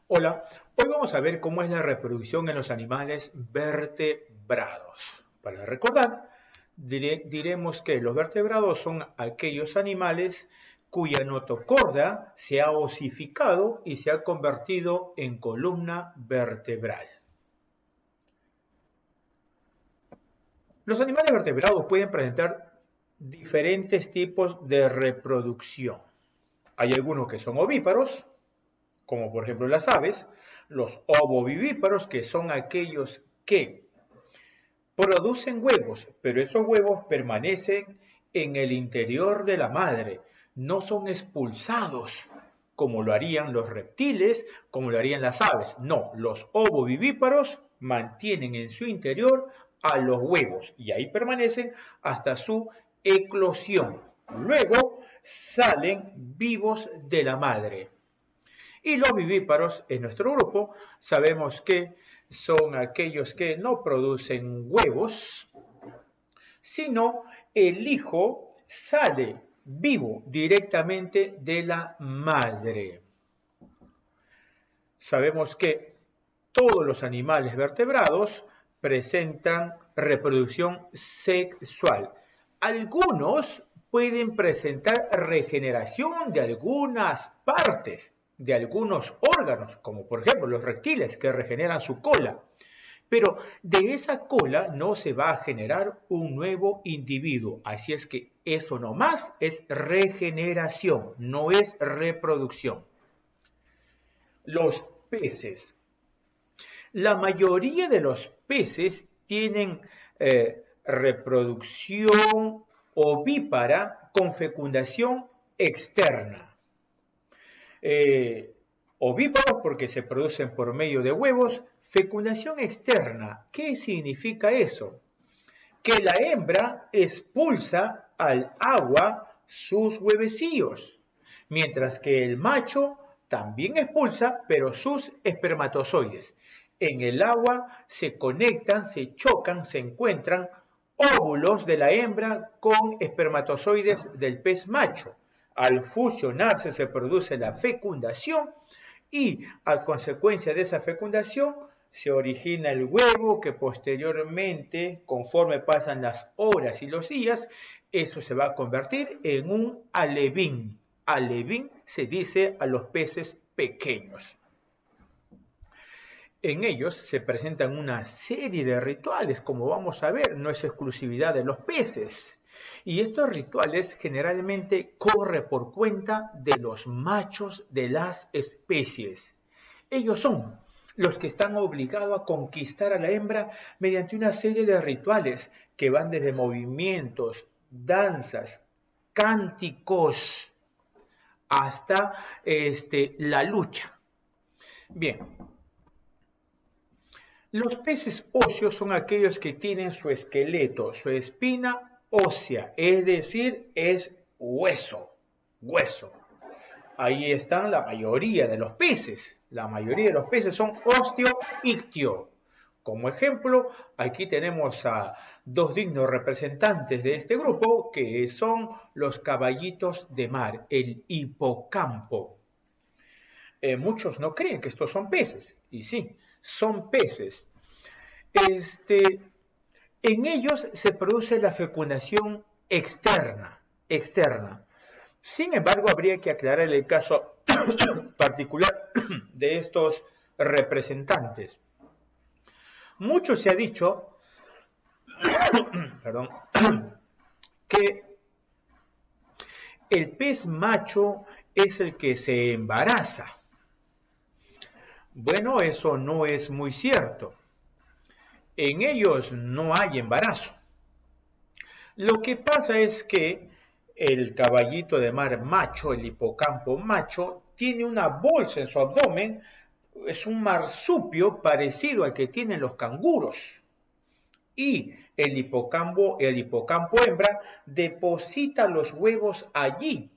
Hola, hoy vamos a ver cómo es la reproducción en los animales vertebrados. Para recordar, diremos que los vertebrados son aquellos animales cuya notocorda se ha osificado y se ha convertido en columna vertebral. Los animales vertebrados pueden presentar diferentes tipos de reproducción. Hay algunos que son ovíparos, como por ejemplo las aves, los ovovivíparos, que son aquellos que producen huevos, pero esos huevos permanecen en el interior de la madre, no son expulsados como lo harían los reptiles, como lo harían las aves. No, los ovovivíparos mantienen en su interior a los huevos y ahí permanecen hasta su eclosión. Luego salen vivos de la madre. Y los vivíparos en nuestro grupo sabemos que son aquellos que no producen huevos, sino el hijo sale vivo directamente de la madre. Sabemos que todos los animales vertebrados presentan reproducción sexual. Algunos pueden presentar regeneración de algunas partes, de algunos órganos, como por ejemplo los reptiles que regeneran su cola. Pero de esa cola no se va a generar un nuevo individuo. Así es que eso nomás es regeneración, no es reproducción. Los peces. La mayoría de los peces tienen reproducción ovípara con fecundación externa. Ovíparos porque se producen por medio de huevos. Fecundación externa, ¿qué significa eso? Que la hembra expulsa al agua sus huevecillos, mientras que el macho también expulsa, pero sus espermatozoides. En el agua se conectan, se chocan, se encuentran óvulos de la hembra con espermatozoides del pez macho. Al fusionarse se produce la fecundación y a consecuencia de esa fecundación se origina el huevo que posteriormente, conforme pasan las horas y los días, eso se va a convertir en un alevín. Alevín se dice a los peces pequeños. En ellos se presentan una serie de rituales, como vamos a ver, no es exclusividad de los peces. Y estos rituales generalmente corren por cuenta de los machos de las especies. Ellos son los que están obligados a conquistar a la hembra mediante una serie de rituales que van desde movimientos, danzas, cánticos, hasta la lucha. Bien, los peces óseos son aquellos que tienen su esqueleto, su espina ósea, es decir, es hueso. Ahí están la mayoría de los peces. La mayoría de los peces son osteo-ictio. Como ejemplo, aquí tenemos a dos dignos representantes de este grupo, que son los caballitos de mar, el hipocampo. Muchos no creen que estos son peces, y sí, son peces. En ellos se produce la fecundación externa. Sin embargo, habría que aclarar el caso particular de estos representantes. Mucho se ha dicho que el pez macho es el que se embaraza. Bueno, eso no es muy cierto. En ellos no hay embarazo. Lo que pasa es que el caballito de mar macho, el hipocampo macho, tiene una bolsa en su abdomen, es un marsupio parecido al que tienen los canguros. Y el hipocampo hembra deposita los huevos allí.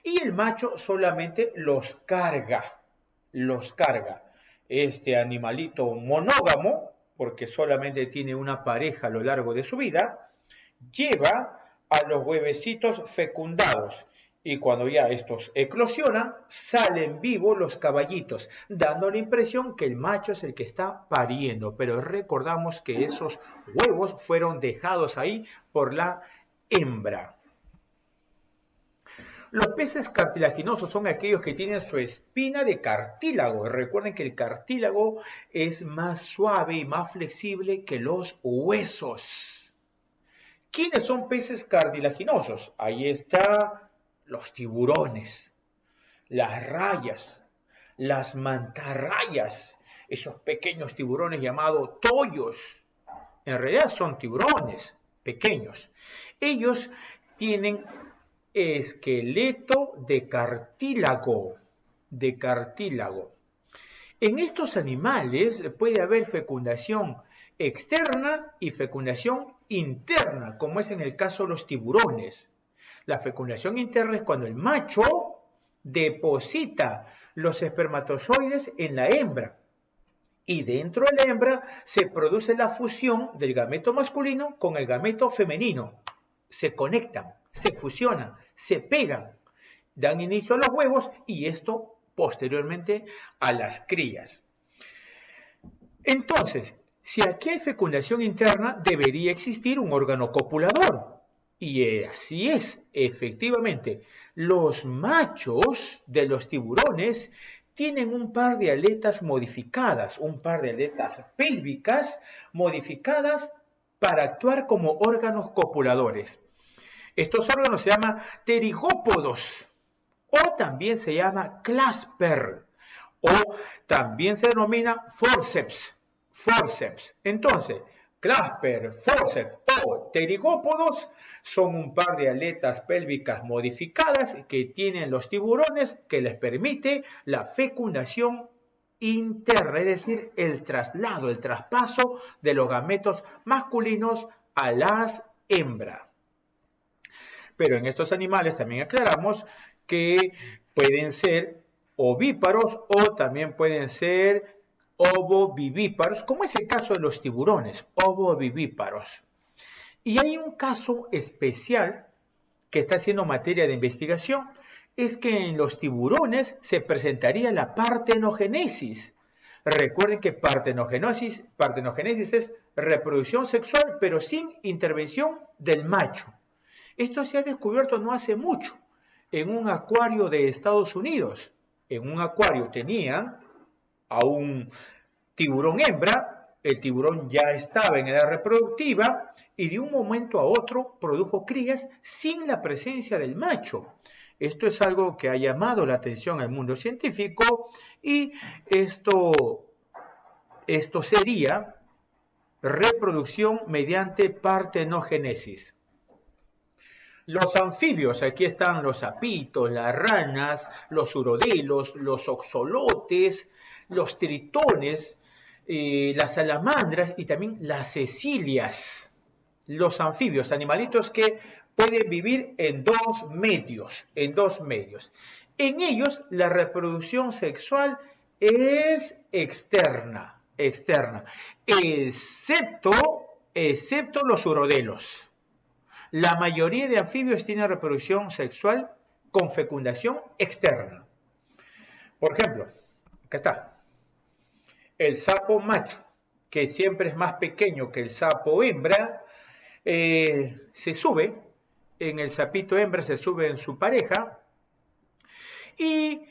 Y el macho solamente los carga. Este animalito monógamo, porque solamente tiene una pareja a lo largo de su vida, lleva a los huevecitos fecundados Y cuando ya estos eclosionan, salen vivos los caballitos, dando la impresión que el macho es el que está pariendo. Pero recordamos que esos huevos fueron dejados ahí por la hembra. Los peces cartilaginosos son aquellos que tienen su espina de cartílago. Recuerden que el cartílago es más suave y más flexible que los huesos. ¿Quiénes son peces cartilaginosos? Ahí está los tiburones, las rayas, las mantarrayas, esos pequeños tiburones llamados toyos. En realidad son tiburones pequeños. Ellos tienen esqueleto de cartílago, En estos animales puede haber fecundación externa y fecundación interna, como es en el caso de los tiburones. La fecundación interna es cuando el macho deposita los espermatozoides en la hembra y dentro de la hembra se produce la fusión del gameto masculino con el gameto femenino. Se conectan, se fusionan, se pegan, dan inicio a los huevos y esto posteriormente a las crías. Entonces, si aquí hay fecundación interna, debería existir un órgano copulador. Y así es, efectivamente, los machos de los tiburones tienen un par de aletas modificadas, un par de aletas pélvicas modificadas para actuar como órganos copuladores. Estos órganos se llaman pterigópodos o también se llama clasper o también se denomina forceps. Entonces, clasper, forceps o pterigópodos son un par de aletas pélvicas modificadas que tienen los tiburones que les permite la fecundación interna, es decir, el traslado, el traspaso de los gametos masculinos a las hembras. Pero en estos animales también aclaramos que pueden ser ovíparos o también pueden ser ovovivíparos, como es el caso de los tiburones, ovovivíparos. Y hay un caso especial que está siendo materia de investigación, es que en los tiburones se presentaría la partenogénesis. Recuerden que partenogénesis es reproducción sexual, pero sin intervención del macho. Esto se ha descubierto no hace mucho en un acuario de Estados Unidos. En un acuario tenían a un tiburón hembra, el tiburón ya estaba en edad reproductiva y de un momento a otro produjo crías sin la presencia del macho. Esto es algo que ha llamado la atención al mundo científico y esto sería reproducción mediante partenogénesis. Los anfibios, aquí están los sapitos, las ranas, los urodelos, los oxolotes, los tritones, las salamandras y también las cecilias. Los anfibios, animalitos que pueden vivir en dos medios, En ellos la reproducción sexual es externa, excepto los urodelos. La mayoría de anfibios tienen reproducción sexual con fecundación externa. Por ejemplo, acá está, el sapo macho, que siempre es más pequeño que el sapo hembra, se sube, en el sapito hembra se sube en su pareja, y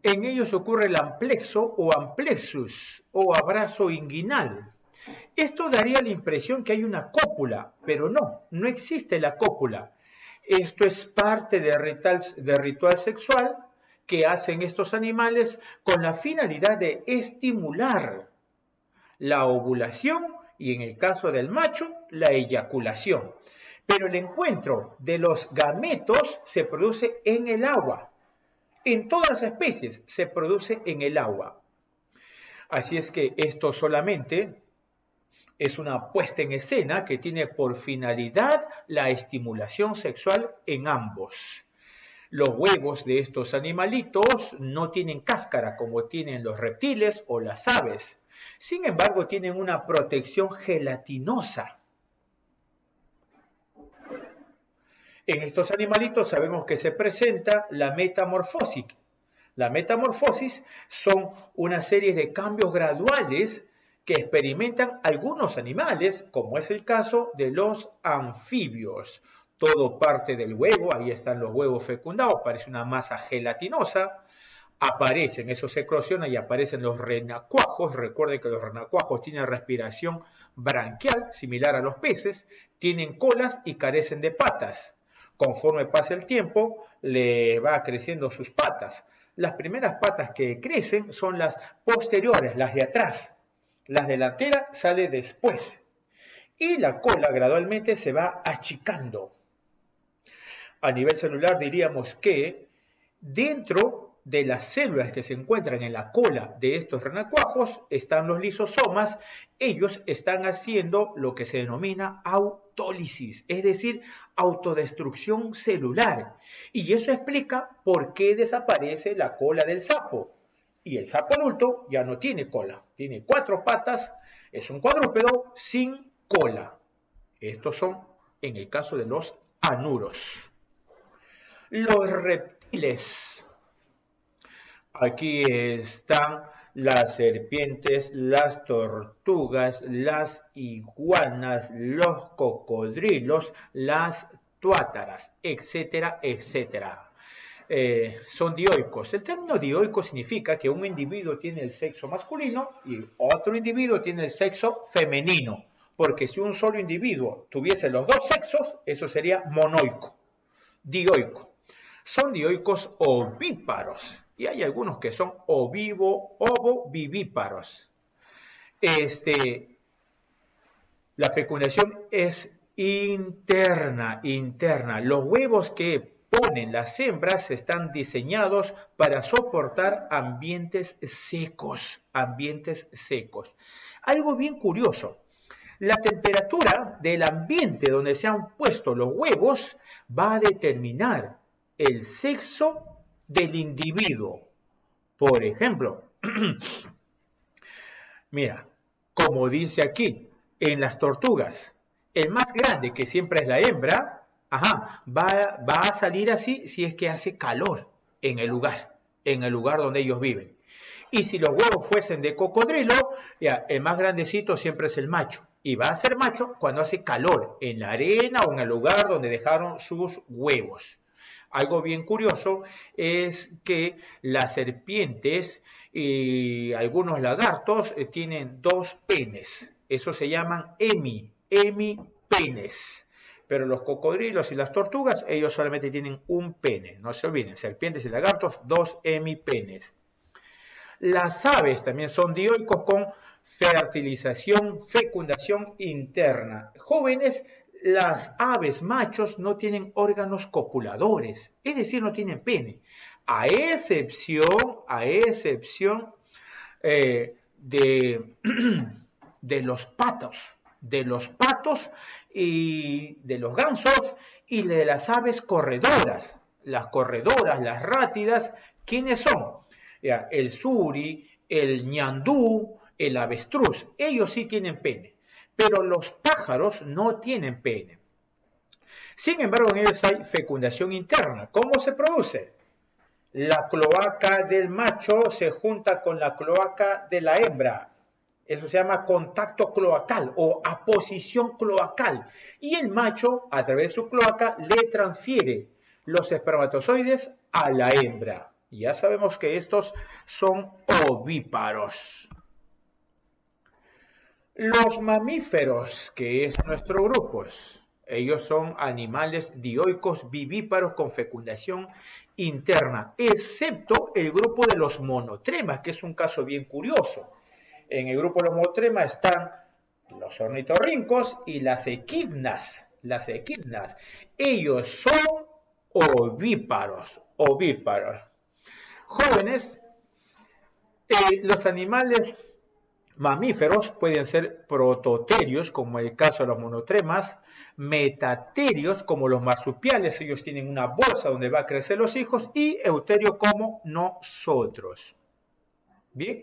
en ellos ocurre el amplexo o amplexus, o abrazo inguinal. Esto daría la impresión que hay una cópula, pero no existe la cópula. Esto es parte de ritual sexual que hacen estos animales con la finalidad de estimular la ovulación y en el caso del macho, la eyaculación. Pero el encuentro de los gametos se produce en el agua. En todas las especies se produce en el agua. Así es que esto solamente es una puesta en escena que tiene por finalidad la estimulación sexual en ambos. Los huevos de estos animalitos no tienen cáscara como tienen los reptiles o las aves. Sin embargo, tienen una protección gelatinosa. En estos animalitos sabemos que se presenta la metamorfosis. La metamorfosis son una serie de cambios graduales que experimentan algunos animales, como es el caso de los anfibios. Todo parte del huevo, ahí están los huevos fecundados, parece una masa gelatinosa. Aparecen, eso se eclosiona y aparecen los renacuajos. Recuerden que los renacuajos tienen respiración branquial, similar a los peces, tienen colas y carecen de patas. Conforme pasa el tiempo, le va creciendo sus patas. Las primeras patas que crecen son las posteriores, las de atrás. Las delanteras sale después. Y la cola gradualmente se va achicando. A nivel celular diríamos que dentro de las células que se encuentran en la cola de estos renacuajos están los lisosomas. Ellos están haciendo lo que se denomina autólisis, es decir, autodestrucción celular. Y eso explica por qué desaparece la cola del sapo. Y el sapo adulto ya no tiene cola, tiene 4 patas, es un cuadrúpedo sin cola. Estos son en el caso de los anuros. Los reptiles. Aquí están las serpientes, las tortugas, las iguanas, los cocodrilos, las tuátaras, etcétera, etcétera. Son dioicos. El término dioico significa que un individuo tiene el sexo masculino y otro individuo tiene el sexo femenino. Porque si un solo individuo tuviese los dos sexos, eso sería monoico, dioico. Son dioicos ovíparos. Y hay algunos que son ovovivíparos. La fecundación es interna. Los huevos que ponen las hembras están diseñados para soportar ambientes secos. Algo bien curioso. La temperatura del ambiente donde se han puesto los huevos va a determinar el sexo del individuo. Por ejemplo, mira, como dice aquí, en las tortugas, el más grande, que siempre es la hembra, va a salir así si es que hace calor en el lugar donde ellos viven. Y si los huevos fuesen de cocodrilo, ya, el más grandecito siempre es el macho. Y va a ser macho cuando hace calor en la arena o en el lugar donde dejaron sus huevos. Algo bien curioso es que las serpientes y algunos lagartos tienen 2 penes. Eso se llaman hemipenes. Pero los cocodrilos y las tortugas, ellos solamente tienen un pene. No se olviden, serpientes y lagartos, 2 hemipenes. Las aves también son dioicos con fertilización, fecundación interna. Jóvenes, las aves machos no tienen órganos copuladores, es decir, no tienen pene, a excepción de los patos y de los gansos y de las aves corredoras. Las corredoras, las rátidas, ¿quiénes son? El suri, el ñandú, el avestruz, ellos sí tienen pene. Pero los pájaros no tienen pene. Sin embargo, en ellos hay fecundación interna. ¿Cómo se produce? La cloaca del macho se junta con la cloaca de la hembra. Eso se llama contacto cloacal o aposición cloacal. Y el macho, a través de su cloaca, le transfiere los espermatozoides a la hembra. Ya sabemos que estos son ovíparos. Los mamíferos, que es nuestro grupo, ellos son animales dioicos vivíparos con fecundación interna, excepto el grupo de los monotremas, que es un caso bien curioso. En el grupo de los monotremas están los ornitorrincos y las equidnas. Ellos son ovíparos. Jóvenes, los animales mamíferos pueden ser prototerios, como el caso de los monotremas, metaterios, como los marsupiales, ellos tienen una bolsa donde va a crecer los hijos, y euterios como nosotros. Bien.